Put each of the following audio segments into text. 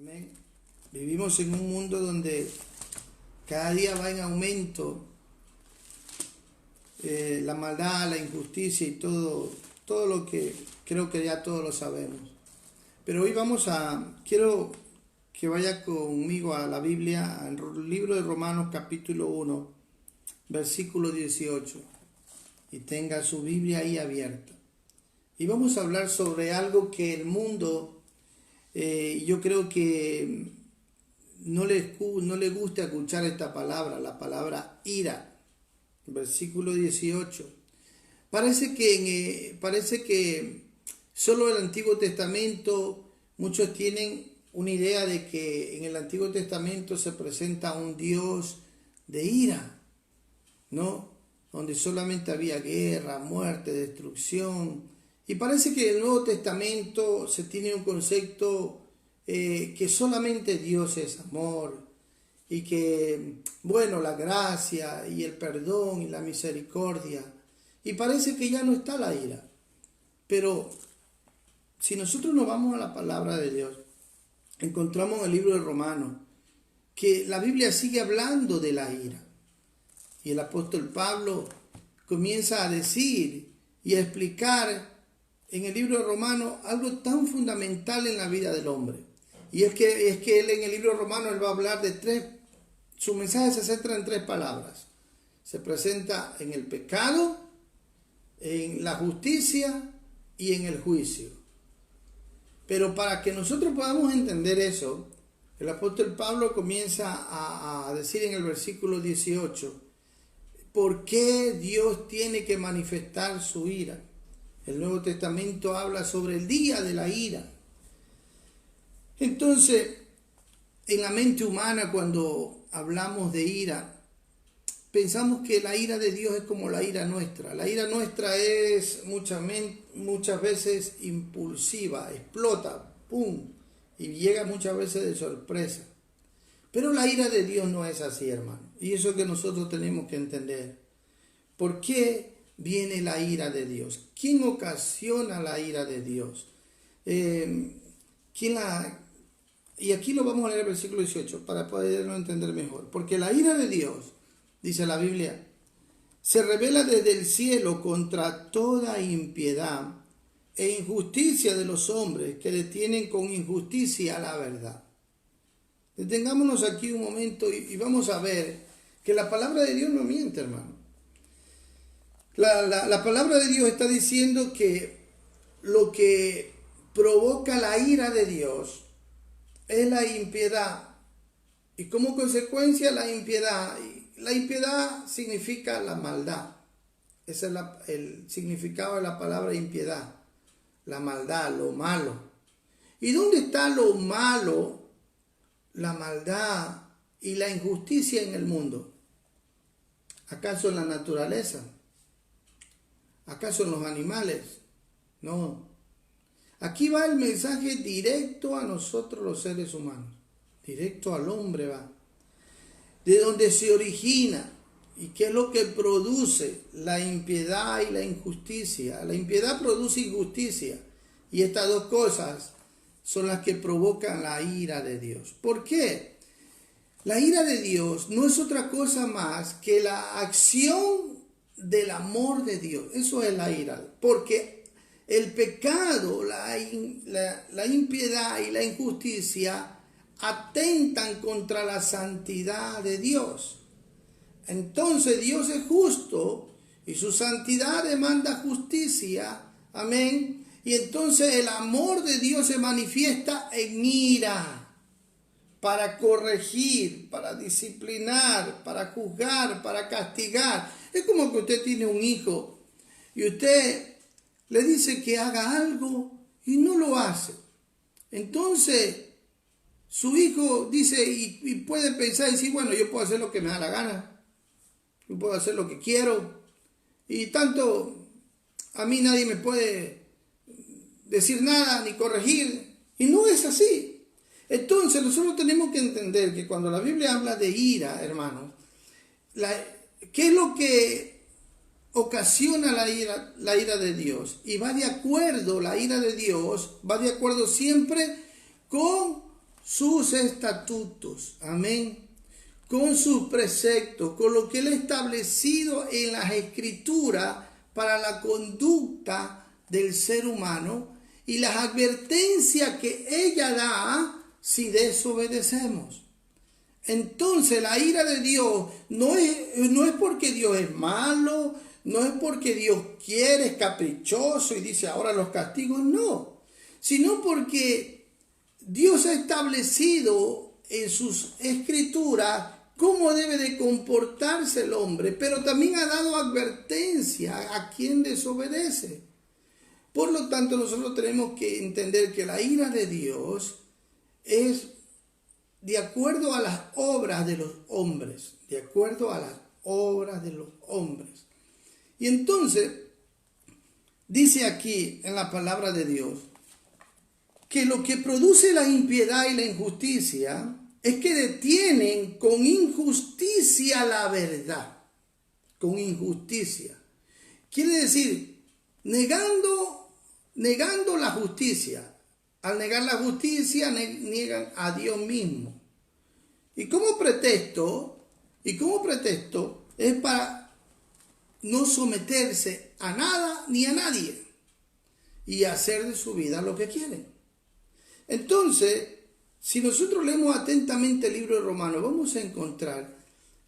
Amén. Vivimos en un mundo donde cada día va en aumento la maldad, la injusticia y todo lo que creo que ya todos lo sabemos. Pero hoy quiero que vaya conmigo a la Biblia, al libro de Romanos capítulo 1, versículo 18, y tenga su Biblia ahí abierta. Y vamos a hablar sobre algo que el mundo, yo creo que no le gusta escuchar esta palabra, la palabra ira. Versículo 18. Parece que solo el Antiguo Testamento, muchos tienen una idea de que en el Antiguo Testamento se presenta un Dios de ira, ¿no? Donde solamente había guerra, muerte, destrucción. Y parece que en el Nuevo Testamento se tiene un concepto que solamente Dios es amor y que, bueno, la gracia y el perdón y la misericordia. Y parece que ya no está la ira. Pero si nosotros nos vamos a la palabra de Dios, encontramos en el libro de Romanos que la Biblia sigue hablando de la ira. Y el apóstol Pablo comienza a decir y a explicar en el libro de Romanos algo tan fundamental en la vida del hombre. Y es que él en el libro de Romanos él va a hablar de su mensaje se centra en tres palabras. Se presenta en el pecado, en la justicia y en el juicio. Pero para que nosotros podamos entender eso, el apóstol Pablo comienza a decir en el versículo 18, ¿por qué Dios tiene que manifestar su ira? El Nuevo Testamento habla sobre el día de la ira. Entonces, en la mente humana, cuando hablamos de ira, pensamos que la ira de Dios es como la ira nuestra. La ira nuestra es muchas veces impulsiva, explota, ¡pum! Y llega muchas veces de sorpresa. Pero la ira de Dios no es así, hermano. Y eso es que nosotros tenemos que entender. ¿Por qué viene la ira de Dios? ¿Quién ocasiona la ira de Dios? Y aquí lo vamos a leer el versículo 18 para poderlo entender mejor. Porque la ira de Dios, dice la Biblia, se revela desde el cielo contra toda impiedad e injusticia de los hombres que detienen con injusticia la verdad. Detengámonos aquí un momento y vamos a ver que la palabra de Dios no miente, hermano. La palabra de Dios está diciendo que lo que provoca la ira de Dios es la impiedad. Y como consecuencia la impiedad significa la maldad. Ese es el significado de la palabra impiedad. La maldad, lo malo. ¿Y dónde está lo malo, la maldad y la injusticia en el mundo? ¿Acaso en la naturaleza? ¿Acaso en los animales? No. Aquí va el mensaje directo a nosotros los seres humanos. Directo al hombre va. De donde se origina. ¿Y qué es lo que produce la impiedad y la injusticia? La impiedad produce injusticia. Y estas dos cosas son las que provocan la ira de Dios. ¿Por qué? La ira de Dios no es otra cosa más que la acción del amor de Dios. Eso es la ira. Porque el pecado, la impiedad y la injusticia atentan contra la santidad de Dios. Entonces Dios es justo y su santidad demanda justicia. Amén. Y entonces el amor de Dios se manifiesta en ira para corregir, para disciplinar, para juzgar, para castigar. Es como que usted tiene un hijo y usted le dice que haga algo y no lo hace. Entonces, su hijo dice y puede pensar y decir, bueno, yo puedo hacer lo que me da la gana. Yo puedo hacer lo que quiero. Y tanto a mí nadie me puede decir nada ni corregir. Y no es así. Entonces, nosotros tenemos que entender que cuando la Biblia habla de ira, hermanos, ¿qué es lo que ocasiona la ira de Dios? Y va de acuerdo, la ira de Dios va de acuerdo siempre con sus estatutos, amén, con sus preceptos, con lo que Él ha establecido en las Escrituras para la conducta del ser humano y las advertencias que ella da si desobedecemos. Entonces la ira de Dios no es porque Dios es malo, no es porque Dios quiere, es caprichoso y dice ahora los castigos, no, sino porque Dios ha establecido en sus escrituras cómo debe de comportarse el hombre, pero también ha dado advertencia a quien desobedece. Por lo tanto, nosotros tenemos que entender que la ira de Dios es de acuerdo a las obras de los hombres, de acuerdo a las obras de los hombres. Y entonces, dice aquí en la palabra de Dios, que lo que produce la impiedad y la injusticia es que detienen con injusticia la verdad, con injusticia. Quiere decir, negando la justicia. Al negar la justicia, niegan a Dios mismo. Y como pretexto es para no someterse a nada ni a nadie y hacer de su vida lo que quieren. Entonces, si nosotros leemos atentamente el libro de Romanos, vamos a encontrar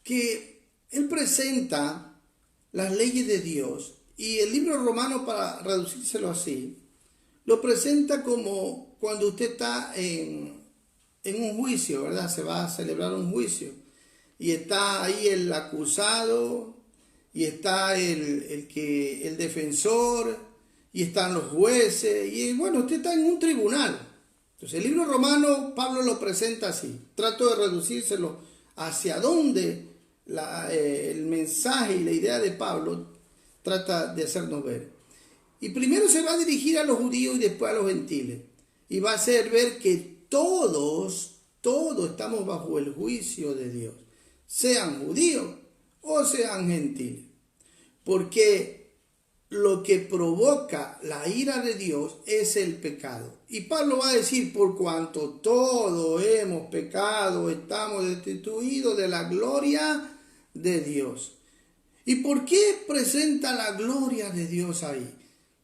que él presenta las leyes de Dios y el libro de Romanos, para reducírselo así, lo presenta como cuando usted está en un juicio, ¿verdad? Se va a celebrar un juicio y está ahí el acusado y está el defensor y están los jueces y bueno, usted está en un tribunal. Entonces el libro romano, Pablo lo presenta así. Trato de reducírselo hacia dónde el mensaje y la idea de Pablo trata de hacernos ver. Y primero se va a dirigir a los judíos y después a los gentiles. Y va a hacer ver que todos estamos bajo el juicio de Dios. Sean judíos o sean gentiles. Porque lo que provoca la ira de Dios es el pecado. Y Pablo va a decir, por cuanto todos hemos pecado, estamos destituidos de la gloria de Dios. ¿Y por qué presenta la gloria de Dios ahí?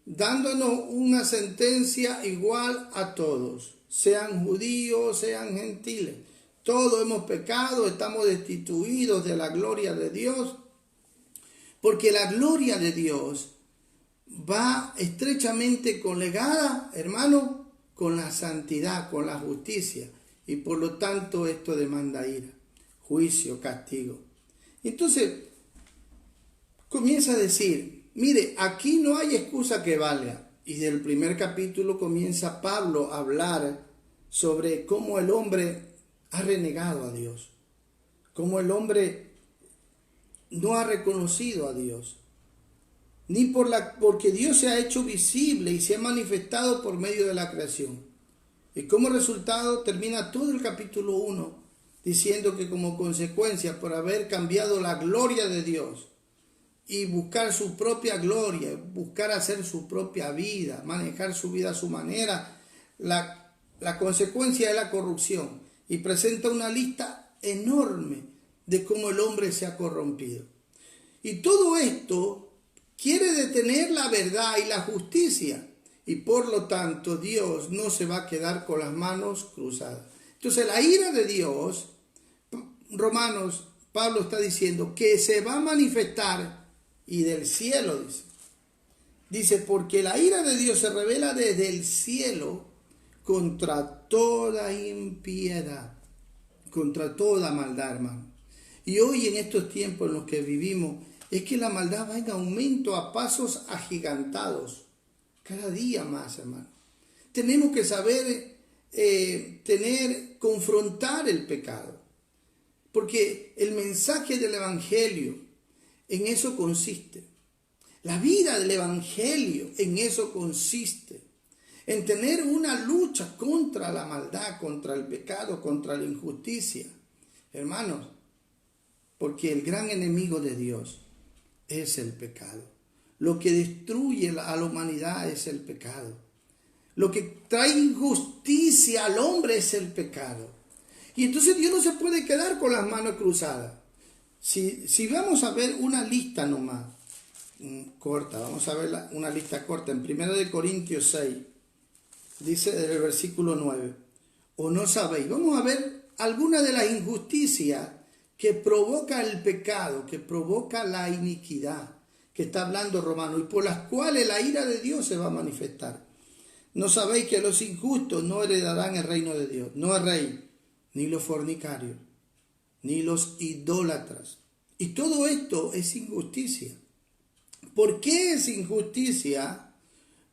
Dándonos una sentencia igual a todos, sean judíos, sean gentiles. Todos hemos pecado, estamos destituidos de la gloria de Dios, porque la gloria de Dios va estrechamente colegada, hermano, con la santidad, con la justicia, y por lo tanto esto demanda ira, juicio, castigo. Entonces, comienza a decir, mire, aquí no hay excusa que valga. Y del primer capítulo comienza Pablo a hablar sobre cómo el hombre ha renegado a Dios, cómo el hombre no ha reconocido a Dios, ni porque Dios se ha hecho visible y se ha manifestado por medio de la creación. Y como resultado termina todo el capítulo 1 diciendo que como consecuencia por haber cambiado la gloria de Dios y buscar su propia gloria, buscar hacer su propia vida, manejar su vida a su manera, la consecuencia es la corrupción. Y presenta una lista enorme de cómo el hombre se ha corrompido. Y todo esto quiere detener la verdad y la justicia. Y por lo tanto Dios no se va a quedar con las manos cruzadas. Entonces la ira de Dios, Romanos, Pablo está diciendo que se va a manifestar y del cielo, dice. Dice, porque la ira de Dios se revela desde el cielo contra toda impiedad, contra toda maldad, hermano. Y hoy en estos tiempos en los que vivimos, es que la maldad va en aumento a pasos agigantados, cada día más, hermano. Tenemos que saber confrontar el pecado, porque el mensaje del Evangelio en eso consiste. La vida del Evangelio en eso consiste. En tener una lucha contra la maldad, contra el pecado, contra la injusticia. Hermanos, porque el gran enemigo de Dios es el pecado. Lo que destruye a la humanidad es el pecado. Lo que trae injusticia al hombre es el pecado. Y entonces Dios no se puede quedar con las manos cruzadas. Si vamos a ver una lista nomás, corta, vamos a ver una lista corta. En 1 Corintios 6, dice en el versículo 9, o no sabéis. Vamos a ver algunas de las injusticias que provoca el pecado, que provoca la iniquidad, que está hablando Romano, y por las cuales la ira de Dios se va a manifestar. ¿No sabéis que los injustos no heredarán el reino de Dios? No el rey, ni los fornicarios, ni los idólatras. Y todo esto es injusticia. ¿Por qué es injusticia?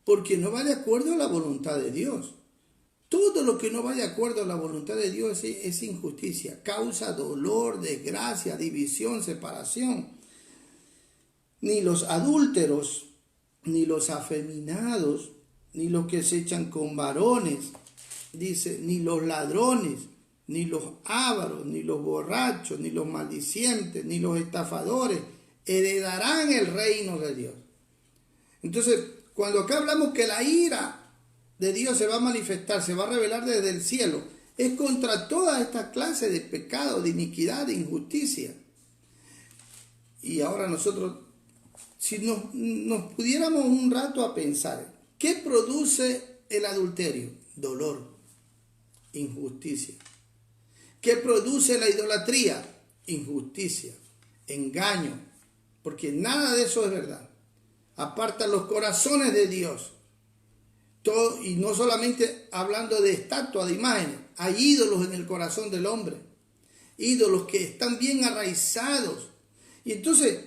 Porque no va de acuerdo a la voluntad de Dios. Todo lo que no va de acuerdo a la voluntad de Dios es injusticia. Causa dolor, desgracia, división, separación. Ni los adúlteros, ni los afeminados, ni los que se echan con varones, dice, ni los ladrones, ni los ávaros, ni los borrachos, ni los maldicientes, ni los estafadores heredarán el reino de Dios. Entonces, cuando acá hablamos que la ira de Dios se va a manifestar, se va a revelar desde el cielo, es contra toda esta clase de pecado, de iniquidad, de injusticia. Y ahora nosotros, si nos pudiéramos un rato a pensar, ¿qué produce el adulterio? Dolor, injusticia. ¿Qué produce la idolatría? Injusticia, engaño, porque nada de eso es verdad. Aparta los corazones de Dios. Todo, y no solamente hablando de estatuas, de imágenes, hay ídolos en el corazón del hombre, ídolos que están bien arraizados, y entonces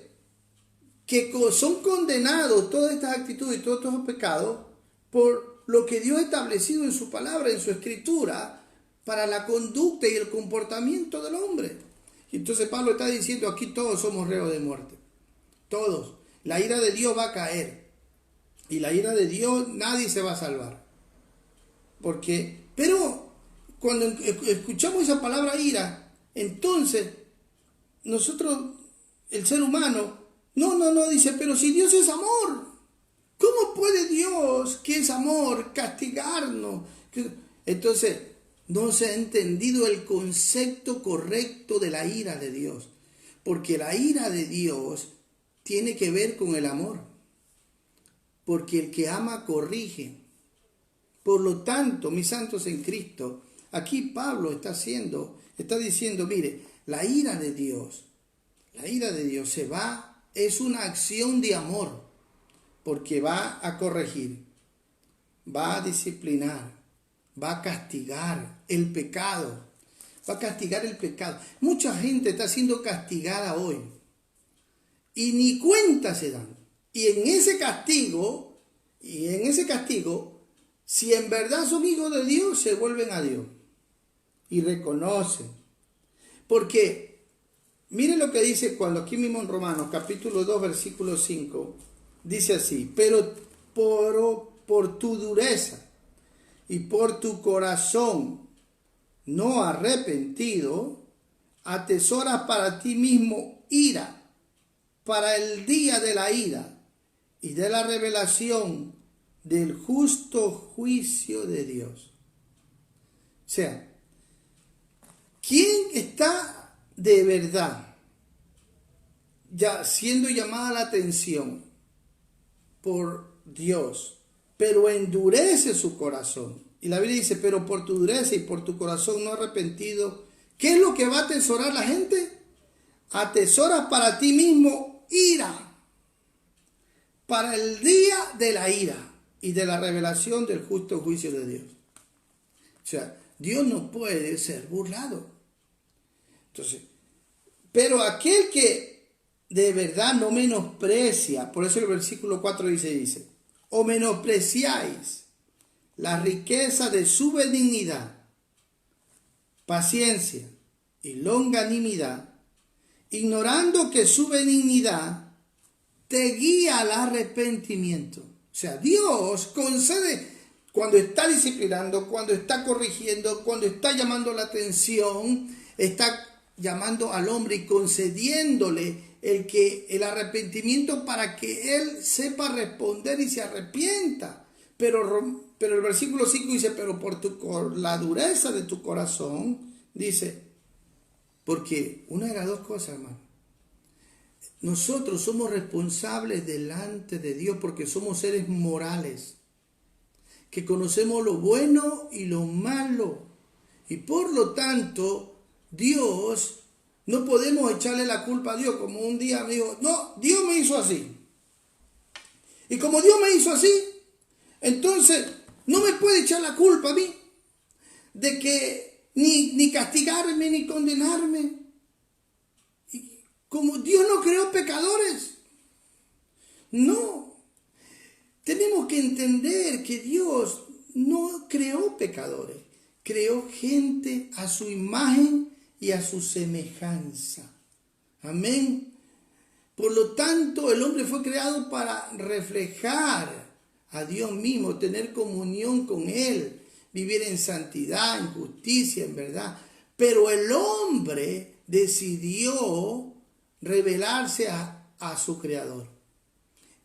que son condenados todas estas actitudes y todos estos pecados por lo que Dios ha establecido en su palabra, en su escritura, para la conducta y el comportamiento del hombre. Y entonces Pablo está diciendo, aquí todos somos reos de muerte, todos. La ira de Dios va a caer. Y la ira de Dios, nadie se va a salvar. Pero cuando escuchamos esa palabra ira, entonces nosotros, el ser humano, no, dice, pero si Dios es amor, ¿cómo puede Dios, que es amor, castigarnos? Entonces, no se ha entendido el concepto correcto de la ira de Dios. Porque la ira de Dios tiene que ver con el amor. Porque el que ama corrige. Por lo tanto, mis santos en Cristo, aquí Pablo está diciendo, mire, la ira de Dios es una acción de amor, porque va a corregir, va a disciplinar, va a castigar el pecado, Mucha gente está siendo castigada hoy y ni cuenta se dan. Y en ese castigo, si en verdad son hijos de Dios, se vuelven a Dios y reconocen. Porque, miren lo que dice cuando aquí mismo en Romanos, capítulo 2, versículo 5, dice así, pero por tu dureza y por tu corazón no arrepentido, atesoras para ti mismo ira, para el día de la ira y de la revelación del justo juicio de Dios. O sea, ¿quién está de verdad ya siendo llamada la atención por Dios, pero endurece su corazón? Y la Biblia dice, pero por tu dureza y por tu corazón no arrepentido, ¿qué es lo que va a atesorar la gente? Atesoras para ti mismo ira, para el día de la ira y de la revelación del justo juicio de Dios. O sea, Dios no puede ser burlado. Entonces, pero aquel que de verdad no menosprecia, por eso el versículo 4 dice, o menospreciáis la riqueza de su benignidad, paciencia y longanimidad, ignorando que su benignidad te guía al arrepentimiento. O sea, Dios concede, cuando está disciplinando, cuando está corrigiendo, cuando está llamando la atención, está llamando al hombre y concediéndole el arrepentimiento para que él sepa responder y se arrepienta. Pero pero el versículo 5 dice, pero por la dureza de tu corazón, dice, porque una de las dos cosas, hermano, nosotros somos responsables delante de Dios porque somos seres morales, que conocemos lo bueno y lo malo. Y por lo tanto, Dios, no podemos echarle la culpa a Dios, como un día me dijo, no, Dios me hizo así. Y como Dios me hizo así, entonces no me puede echar la culpa a mí de que ni castigarme ni condenarme. Y como Dios no creó pecadores, no. Tenemos que entender que Dios no creó pecadores, creó gente a su imagen y a su semejanza. Amén. Por lo tanto, el hombre fue creado para reflejar a Dios mismo, tener comunión con Él, vivir en santidad, en justicia, en verdad. Pero el hombre decidió rebelarse a su creador.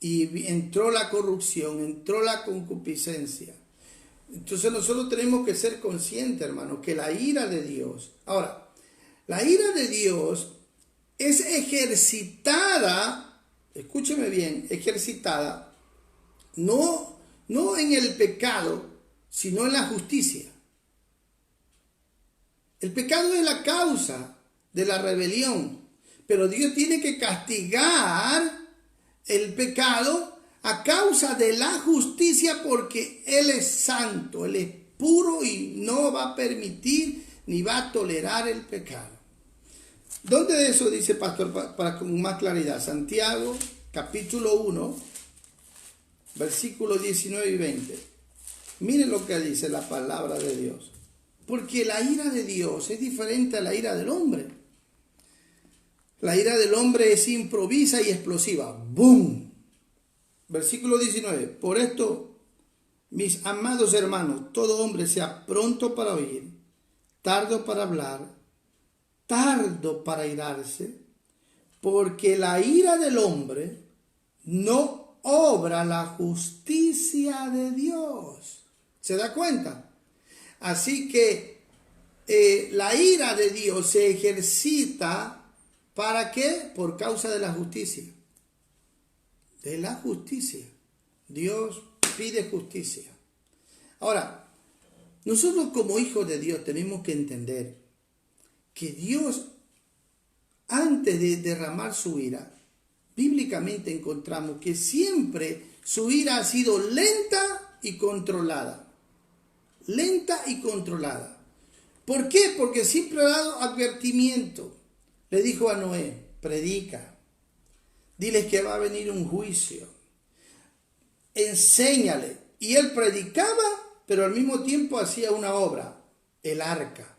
Y entró la corrupción, entró la concupiscencia. Entonces nosotros tenemos que ser conscientes, hermanos, que la ira de Dios... Ahora, la ira de Dios es ejercitada, escúcheme bien, ejercitada, no en el pecado, sino en la justicia. El pecado es la causa de la rebelión, pero Dios tiene que castigar el pecado a causa de la justicia porque Él es santo, Él es puro y no va a permitir ni va a tolerar el pecado. ¿Dónde eso dice, pastor, para con más claridad? Santiago, capítulo 1, versículos 19 y 20. Miren lo que dice la palabra de Dios. Porque la ira de Dios es diferente a la ira del hombre. La ira del hombre es improvisa y explosiva. ¡Bum! Versículo 19. Por esto, mis amados hermanos, todo hombre sea pronto para oír, tardo para hablar, tardo para irarse, porque la ira del hombre no obra la justicia de Dios. ¿Se da cuenta? Así que la ira de Dios se ejercita, ¿para qué? Por causa de la justicia. De la justicia. Dios pide justicia. Ahora, nosotros como hijos de Dios tenemos que entender que Dios, antes de derramar su ira, bíblicamente encontramos que siempre su ira ha sido lenta y controlada. Lenta y controlada. ¿Por qué? Porque siempre ha dado advertimiento. Le dijo a Noé, predica, diles que va a venir un juicio, enséñale. Y él predicaba, pero al mismo tiempo hacía una obra, el arca.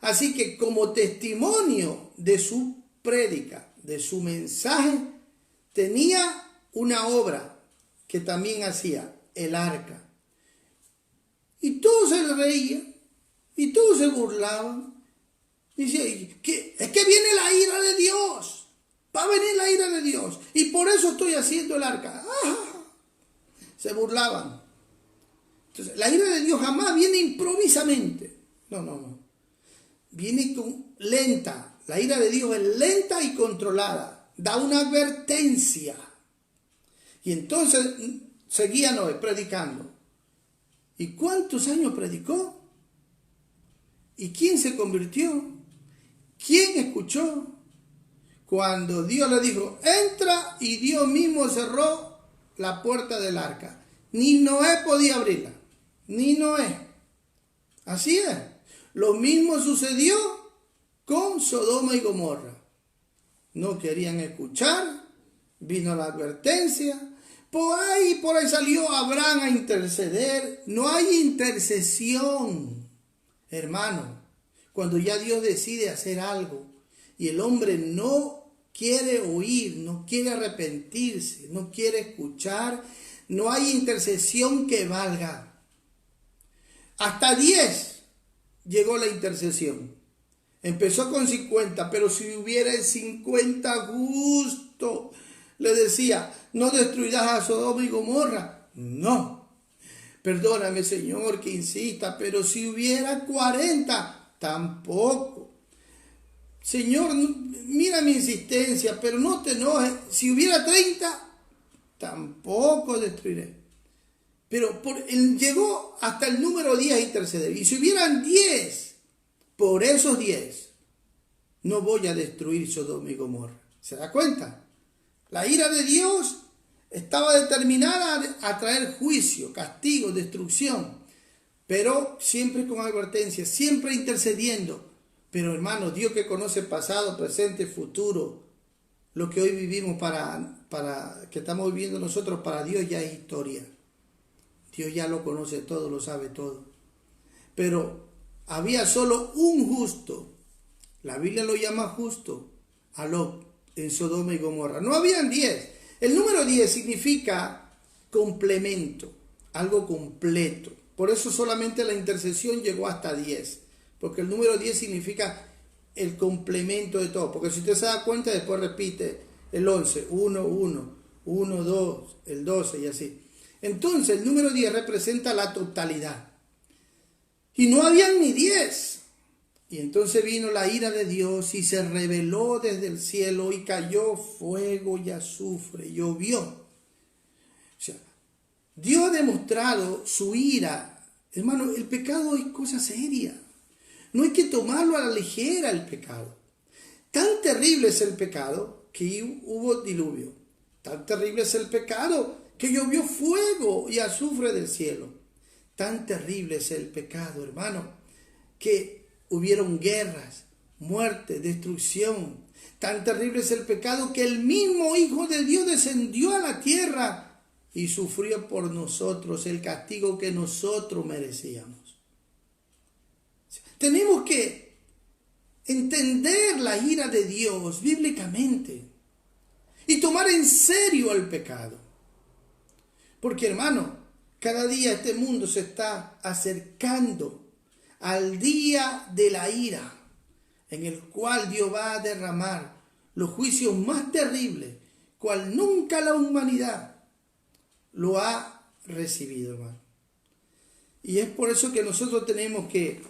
Así que como testimonio de su prédica, de su mensaje, tenía una obra que también hacía, el arca. Y todos se reían, y todos se burlaban. Dice, es que viene la ira de Dios, va a venir la ira de Dios, y por eso estoy haciendo el arca. ¡Ah! Se burlaban. Entonces, la ira de Dios jamás viene improvisamente. No. Viene lenta. La ira de Dios es lenta y controlada. Da una advertencia. Y entonces seguía Noé predicando. ¿Y cuántos años predicó? ¿Y quién se convirtió? ¿Quién escuchó? Cuando Dios le dijo, entra, y Dios mismo cerró la puerta del arca. Ni Noé podía abrirla. Ni Noé. Así es. Lo mismo sucedió con Sodoma y Gomorra. No querían escuchar, vino la advertencia. Por ahí salió Abraham a interceder. No hay intercesión, hermano. Cuando ya Dios decide hacer algo y el hombre no quiere oír, no quiere arrepentirse, no quiere escuchar, no hay intercesión que valga. Hasta 10 llegó la intercesión. Empezó con 50, pero si hubiera 50 justo, le decía, no destruirás a Sodoma y Gomorra. No, Perdóname, Señor, que insista, pero si hubiera 40, tampoco. Señor, mira mi insistencia, pero no te enojes. Si hubiera 30, tampoco destruiré. Pero él llegó hasta el número 10 a interceder. Y si hubieran 10, por esos 10, no voy a destruir Sodoma y Gomorra. ¿Se da cuenta? La ira de Dios estaba determinada a traer juicio, castigo, destrucción. Pero siempre con advertencia, siempre intercediendo. Pero hermanos, Dios que conoce pasado, presente, futuro, lo que hoy vivimos que estamos viviendo nosotros, para Dios ya es historia. Dios ya lo conoce todo, lo sabe todo. Pero había solo un justo. La Biblia lo llama justo, a Lot, en Sodoma y Gomorra. No habían 10. El número 10 significa complemento, algo completo. Por eso solamente la intercesión llegó hasta 10. Porque el número 10 significa el complemento de todo. Porque si usted se da cuenta, después repite el 11, 1, 1, 1, 2, el 12 y así. Entonces el número 10 representa la totalidad. Y no habían ni 10. Y entonces vino la ira de Dios y se reveló desde el cielo y cayó fuego y azufre, llovió. O sea, Dios ha demostrado su ira. Hermano, el pecado es cosa seria. No hay que tomarlo a la ligera el pecado. Tan terrible es el pecado que hubo diluvio. Tan terrible es el pecado que llovió fuego y azufre del cielo. Tan terrible es el pecado, hermano, que hubieron guerras, muerte, destrucción. Tan terrible es el pecado que el mismo Hijo de Dios descendió a la tierra y sufrió por nosotros el castigo que nosotros merecíamos. Tenemos que entender la ira de Dios bíblicamente y tomar en serio el pecado. Porque, hermano, cada día este mundo se está acercando al día de la ira, en el cual Dios va a derramar los juicios más terribles, cual nunca la humanidad lo ha recibido, hermano. Y es por eso que nosotros tenemos que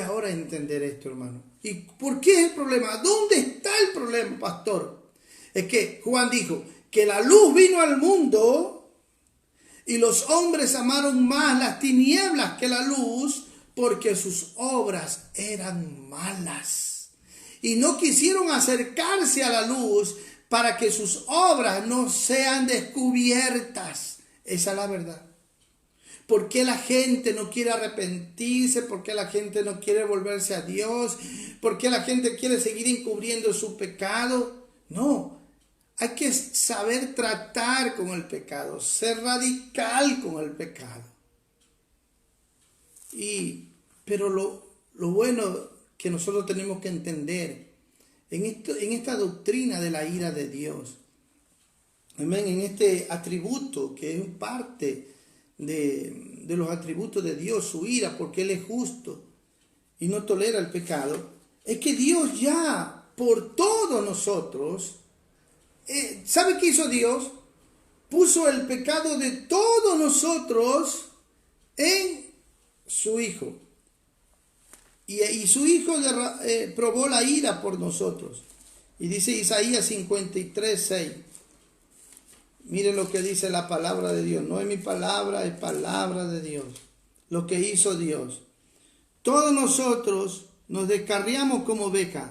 ahora entender esto, hermano. ¿Y por qué es el problema? ¿Dónde está el problema, pastor? Es que Juan dijo que la luz vino al mundo y los hombres amaron más las tinieblas que la luz, porque sus obras eran malas. Y no quisieron acercarse a la luz para que sus obras no sean descubiertas. Esa es la verdad. ¿Por qué la gente no quiere arrepentirse? ¿Por qué la gente no quiere volverse a Dios? ¿Por qué la gente quiere seguir encubriendo su pecado? No. Hay que saber tratar con el pecado, ser radical con el pecado. Pero lo bueno que nosotros tenemos que entender en esta doctrina de la ira de Dios, amén, en este atributo que es parte de los atributos de Dios, su ira, porque Él es justo y no tolera el pecado, es que Dios ya por todos nosotros, ¿sabe qué hizo Dios? Puso el pecado de todos nosotros en su Hijo. Y su Hijo probó la ira por nosotros. Y dice Isaías 53, 6. Miren lo que dice la palabra de Dios. No es mi palabra, es palabra de Dios. Lo que hizo Dios. Todos nosotros nos descarriamos como ovejas.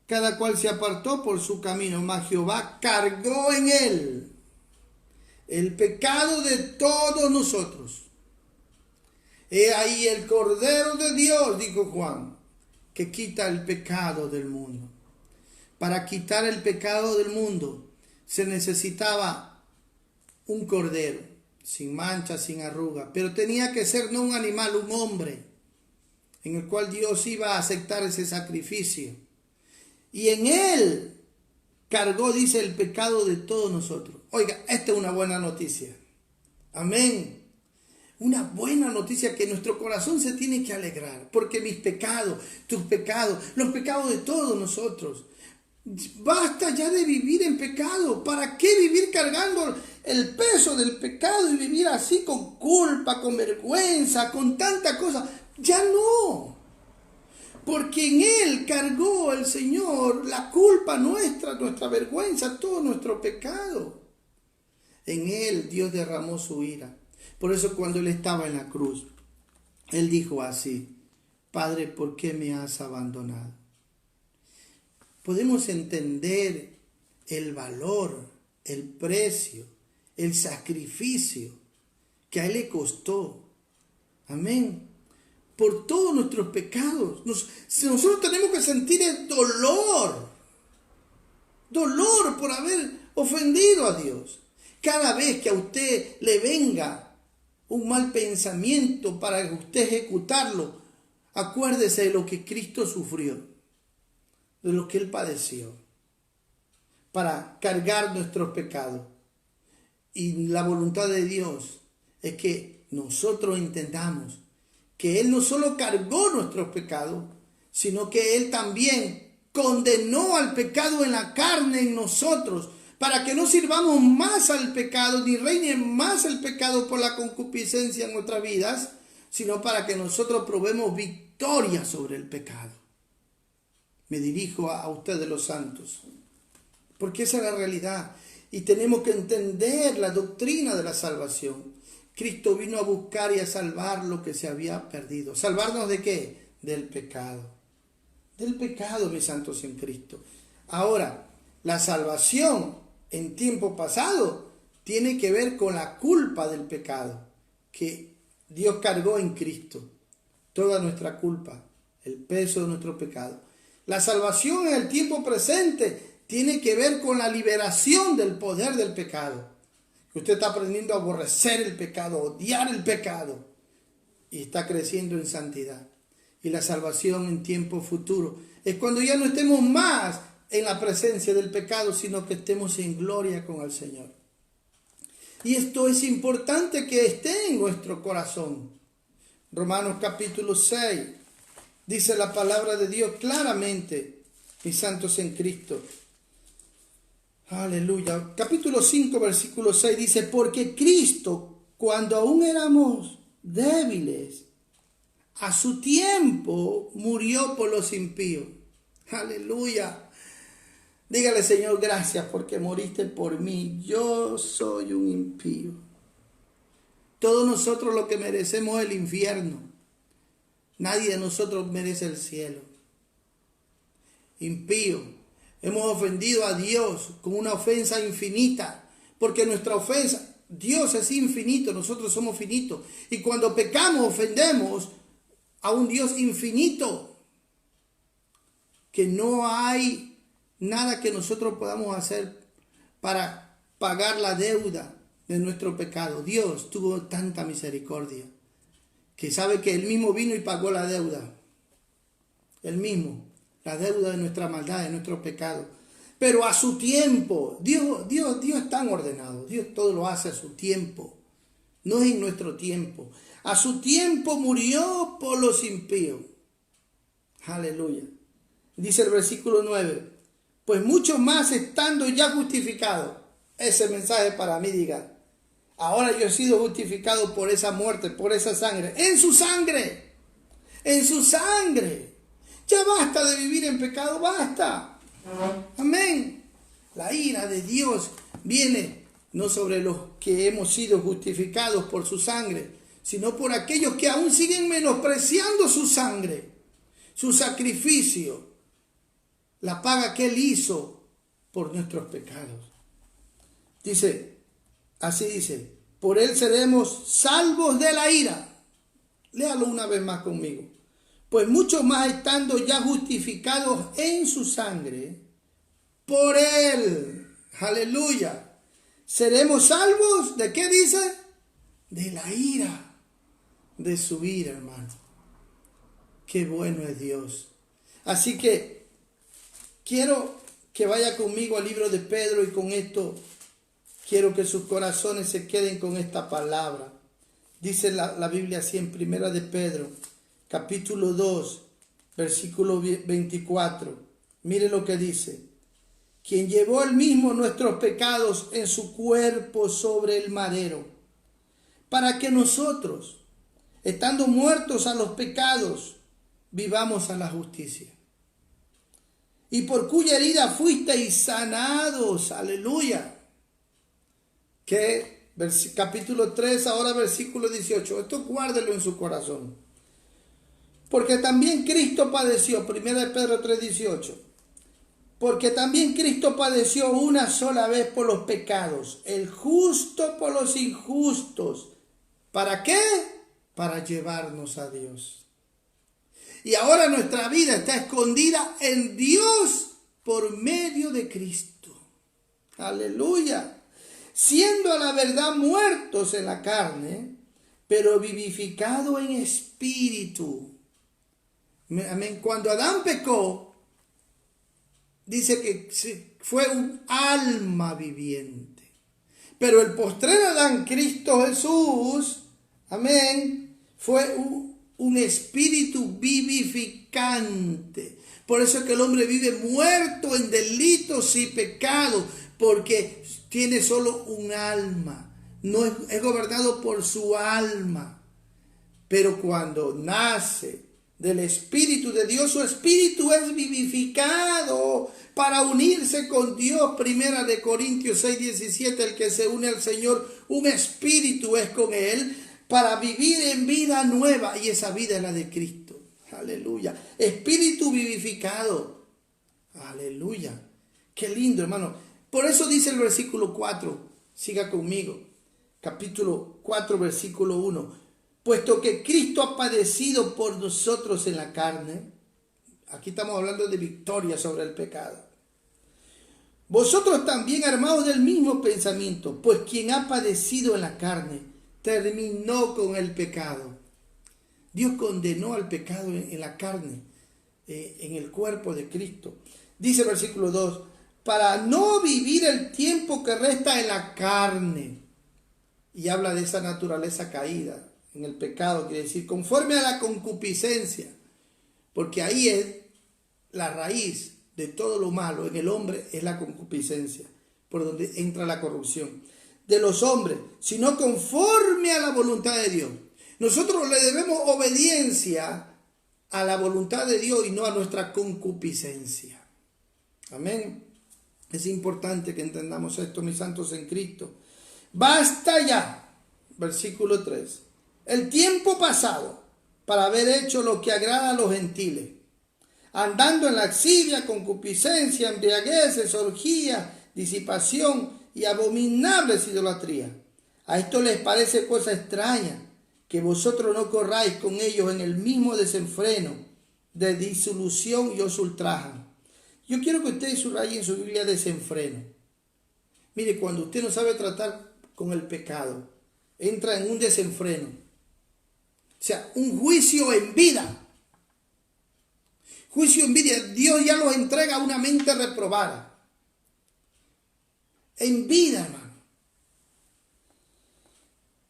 Cada cual se apartó por su camino, mas Jehová cargó en él el pecado de todos nosotros. He ahí el Cordero de Dios, dijo Juan, que quita el pecado del mundo. Para quitar el pecado del mundo se necesitaba un cordero, sin mancha, sin arruga, pero tenía que ser no un animal, un hombre, en el cual Dios iba a aceptar ese sacrificio. Y en él cargó, dice, el pecado de todos nosotros. Oiga, esta es una buena noticia. Amén. Una buena noticia que nuestro corazón se tiene que alegrar. Porque mis pecados, tus pecados, los pecados de todos nosotros, Basta ya de vivir en pecado. ¿Para qué vivir cargando el peso del pecado y vivir así con culpa, con vergüenza, con tanta cosa? Ya no. Porque en Él cargó el Señor la culpa nuestra, nuestra vergüenza, todo nuestro pecado. En Él Dios derramó su ira. Por eso cuando Él estaba en la cruz, Él dijo así: Padre, ¿por qué me has abandonado? Podemos entender el valor, el precio, el sacrificio que a Él le costó. Amén. Por todos nuestros pecados. Nosotros tenemos que sentir el dolor por haber ofendido a Dios. Cada vez que a usted le venga un mal pensamiento para usted ejecutarlo, acuérdese de lo que Cristo sufrió, de lo que Él padeció, para cargar nuestros pecados. Y la voluntad de Dios es que nosotros entendamos que Él no solo cargó nuestros pecados, sino que Él también condenó al pecado en la carne en nosotros, para que no sirvamos más al pecado, ni reine más el pecado por la concupiscencia en nuestras vidas, sino para que nosotros probemos victoria sobre el pecado. Me dirijo a ustedes los santos, porque esa es la realidad. Y tenemos que entender la doctrina de la salvación. Cristo vino a buscar y a salvar lo que se había perdido. ¿Salvarnos de qué? Del pecado. Del pecado, mis santos en Cristo. Ahora, la salvación en tiempo pasado tiene que ver con la culpa del pecado que Dios cargó en Cristo. Toda nuestra culpa, el peso de nuestro pecado. La salvación en el tiempo presente tiene que ver con la liberación del poder del pecado. Usted está aprendiendo a aborrecer el pecado, odiar el pecado, y está creciendo en santidad. Y la salvación en tiempo futuro es cuando ya no estemos más en la presencia del pecado, sino que estemos en gloria con el Señor. Y esto es importante que esté en nuestro corazón. Romanos capítulo 6, dice la palabra de Dios claramente, mis santos en Cristo. Aleluya. Capítulo 5, versículo 6 dice: porque Cristo, cuando aún éramos débiles, a su tiempo murió por los impíos. Aleluya. Dígale: Señor, gracias porque moriste por mí. Yo soy un impío. Todos nosotros lo que merecemos es el infierno. Nadie de nosotros merece el cielo. Impío. Hemos ofendido a Dios con una ofensa infinita, porque nuestra ofensa, Dios es infinito, nosotros somos finitos. Y cuando pecamos, ofendemos a un Dios infinito, que no hay nada que nosotros podamos hacer para pagar la deuda de nuestro pecado. Dios tuvo tanta misericordia, que sabe que Él mismo vino y pagó la deuda. Él mismo. La deuda de nuestra maldad, de nuestro pecado. Pero a su tiempo, Dios es tan ordenado. Dios todo lo hace a su tiempo. No es en nuestro tiempo. A su tiempo murió por los impíos. Aleluya. Dice el versículo 9. Pues mucho más estando ya justificados. Ese mensaje para mí, diga: ahora yo he sido justificado por esa muerte, por esa sangre. En su sangre. En su sangre. Ya basta de vivir en pecado, basta. Amén. La ira de Dios viene no sobre los que hemos sido justificados por su sangre, sino por aquellos que aún siguen menospreciando su sangre, su sacrificio, la paga que Él hizo por nuestros pecados. Dice, así dice: por Él seremos salvos de la ira. Léalo una vez más conmigo. Pues mucho más estando ya justificados en su sangre, por Él, aleluya, seremos salvos, ¿de qué dice? De la ira, de su ira, hermano. Qué bueno es Dios. Así que quiero que vaya conmigo al libro de Pedro, y con esto quiero que sus corazones se queden con esta palabra. Dice la Biblia así en Primera de Pedro, capítulo 2, versículo 24. Mire lo que dice: quien llevó él mismo nuestros pecados en su cuerpo sobre el madero, para que nosotros, estando muertos a los pecados, vivamos a la justicia. Y por cuya herida fuisteis sanados, aleluya. Que capítulo 3, ahora versículo 18. Esto guárdelo en su corazón. Porque también Cristo padeció, 1 Pedro 3, 18. Porque también Cristo padeció una sola vez por los pecados, el justo por los injustos. ¿Para qué? Para llevarnos a Dios. Y ahora nuestra vida está escondida en Dios por medio de Cristo. Aleluya. Siendo a la verdad muertos en la carne, pero vivificado en espíritu. Amén. Cuando Adán pecó, dice que fue un alma viviente. Pero el postrer Adán, Cristo Jesús, amén, fue un espíritu vivificante. Por eso es que el hombre vive muerto en delitos y pecados, porque tiene solo un alma. No es gobernado por su alma. Pero cuando nace del Espíritu de Dios, su espíritu es vivificado para unirse con Dios. 1 Corintios 6, 17, el que se une al Señor, un espíritu es con Él, para vivir en vida nueva, y esa vida es la de Cristo. Aleluya. Espíritu vivificado. Aleluya. Qué lindo, hermano. Por eso dice el versículo 4, siga conmigo, capítulo 4, versículo 1. Puesto que Cristo ha padecido por nosotros en la carne, aquí estamos hablando de victoria sobre el pecado. Vosotros también, armados del mismo pensamiento, pues quien ha padecido en la carne, terminó con el pecado. Dios condenó al pecado en la carne, en el cuerpo de Cristo. Dice el versículo 2, para no vivir el tiempo que resta en la carne. Y habla de esa naturaleza caída en el pecado, quiere decir conforme a la concupiscencia, porque ahí es la raíz de todo lo malo en el hombre, es la concupiscencia, por donde entra la corrupción de los hombres, sino conforme a la voluntad de Dios. Nosotros le debemos obediencia a la voluntad de Dios y no a nuestra concupiscencia. Amén. Es importante que entendamos esto, mis santos en Cristo. Basta ya, versículo 3, el tiempo pasado para haber hecho lo que agrada a los gentiles, andando en lascivia, concupiscencia, embriagueces, orgía, disipación y abominables idolatrías. A esto les parece cosa extraña que vosotros no corráis con ellos en el mismo desenfreno de disolución y os ultrajan. Yo quiero que ustedes subrayen en su Biblia desenfreno. Mire, cuando usted no sabe tratar con el pecado, entra en un desenfreno. O sea, un juicio en vida. Juicio en vida. Dios ya los entrega a una mente reprobada. En vida, hermano.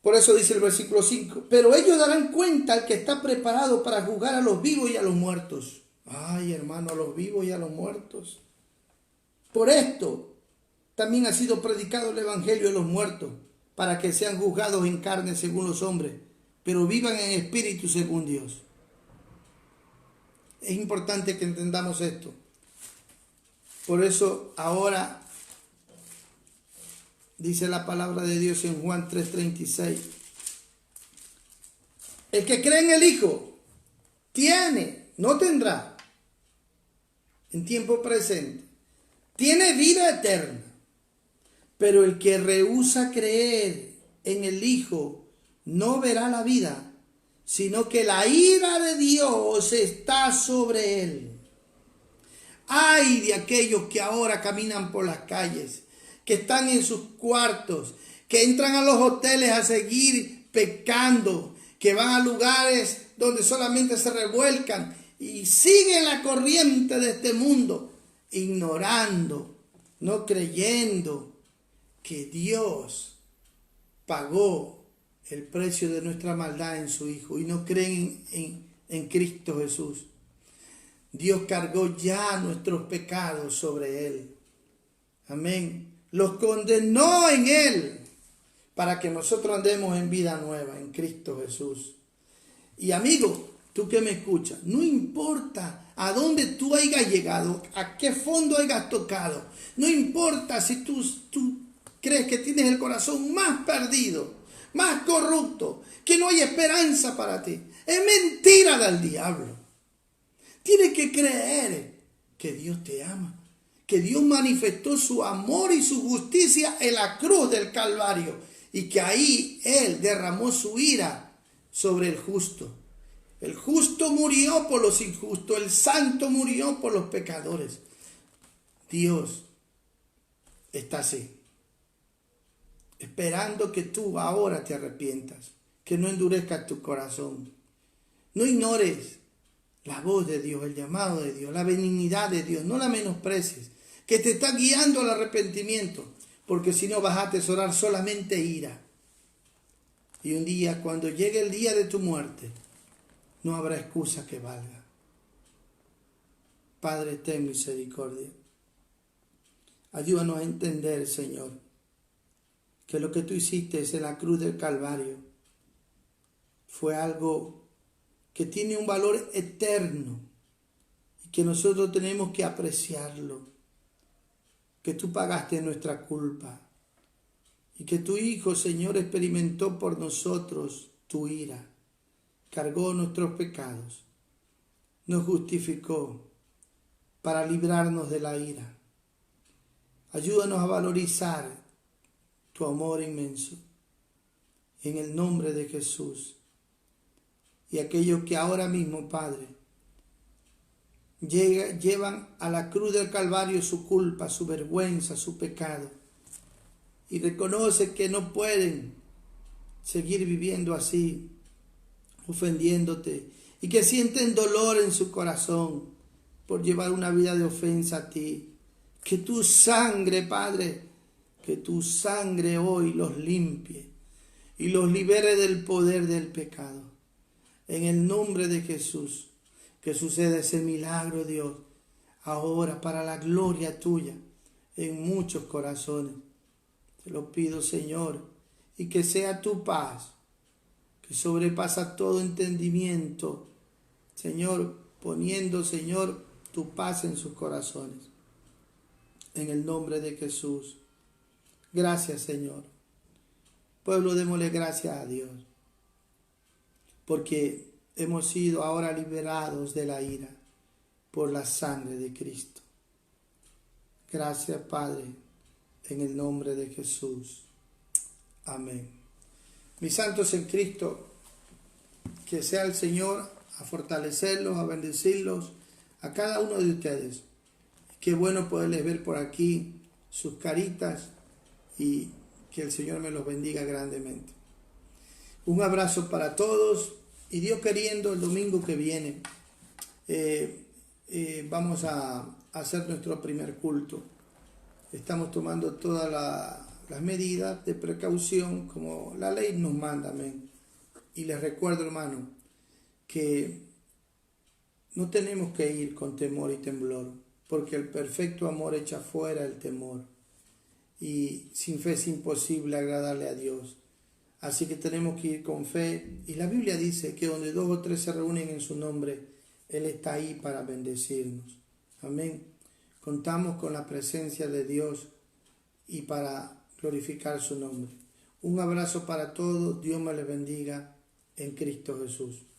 Por eso dice el versículo 5. Pero ellos darán cuenta al que está preparado para juzgar a los vivos y a los muertos. Ay, hermano, a los vivos y a los muertos. Por esto también ha sido predicado el evangelio de los muertos, para que sean juzgados en carne según los hombres, pero vivan en espíritu según Dios. Es importante que entendamos esto. Por eso ahora dice la palabra de Dios en Juan 3:36. El que cree en el Hijo tiene, no tendrá, en tiempo presente, tiene vida eterna. Pero el que rehúsa creer en el Hijo no verá la vida, sino que la ira de Dios está sobre él. Ay de aquellos que ahora caminan por las calles, que están en sus cuartos, que entran a los hoteles a seguir pecando, que van a lugares donde solamente se revuelcan y siguen la corriente de este mundo, ignorando, no creyendo que Dios pagó el precio de nuestra maldad en su Hijo y no creen en Cristo Jesús. Dios cargó ya nuestros pecados sobre Él. Amén. Los condenó en Él para que nosotros andemos en vida nueva en Cristo Jesús. Y amigo, tú que me escuchas, no importa a dónde tú hayas llegado, a qué fondo hayas tocado, no importa si tú crees que tienes el corazón más perdido, más corrupto, que no hay esperanza para ti. Es mentira del diablo. Tienes que creer que Dios te ama, que Dios manifestó su amor y su justicia en la cruz del Calvario y que ahí Él derramó su ira sobre el justo. El justo murió por los injustos, el santo murió por los pecadores. Dios está así, esperando que tú ahora te arrepientas, que no endurezcas tu corazón. No ignores la voz de Dios, el llamado de Dios, la benignidad de Dios, no la menosprecies, que te está guiando al arrepentimiento, porque si no vas a atesorar solamente ira. Y un día, cuando llegue el día de tu muerte, no habrá excusa que valga. Padre, ten misericordia. Ayúdanos a entender, Señor, que lo que tú hiciste en la cruz del Calvario fue algo que tiene un valor eterno y que nosotros tenemos que apreciarlo. Que tú pagaste nuestra culpa y que tu Hijo, Señor, experimentó por nosotros tu ira, cargó nuestros pecados, nos justificó para librarnos de la ira. Ayúdanos a valorizar tu amor inmenso en el nombre de Jesús. Y aquellos que ahora mismo, Padre, llevan a la cruz del Calvario su culpa, su vergüenza, su pecado, y reconocen que no pueden seguir viviendo así, ofendiéndote, y que sienten dolor en su corazón por llevar una vida de ofensa a ti. Que tu sangre, Padre, que tu sangre hoy los limpie y los libere del poder del pecado. En el nombre de Jesús, que suceda ese milagro, Dios, ahora para la gloria tuya en muchos corazones. Te lo pido, Señor, y que sea tu paz, que sobrepasa todo entendimiento, Señor, poniendo, Señor, tu paz en sus corazones. En el nombre de Jesús. Gracias, Señor. Pueblo, démosle gracias a Dios, porque hemos sido ahora liberados de la ira por la sangre de Cristo. Gracias, Padre, en el nombre de Jesús. Amén. Mis santos en Cristo, que sea el Señor a fortalecerlos, a bendecirlos, a cada uno de ustedes. Qué bueno poderles ver por aquí sus caritas y que el Señor me los bendiga grandemente. Un abrazo para todos y Dios queriendo, el domingo que viene vamos a hacer nuestro primer culto. Estamos tomando todas las medidas de precaución como la ley nos manda. Amén. Y les recuerdo, hermano, que no tenemos que ir con temor y temblor, porque el perfecto amor echa fuera el temor. Y sin fe es imposible agradarle a Dios. Así que tenemos que ir con fe. Y la Biblia dice que donde 2 o 3 se reúnen en su nombre, Él está ahí para bendecirnos. Amén. Contamos con la presencia de Dios y para glorificar su nombre. Un abrazo para todos. Dios me les bendiga en Cristo Jesús.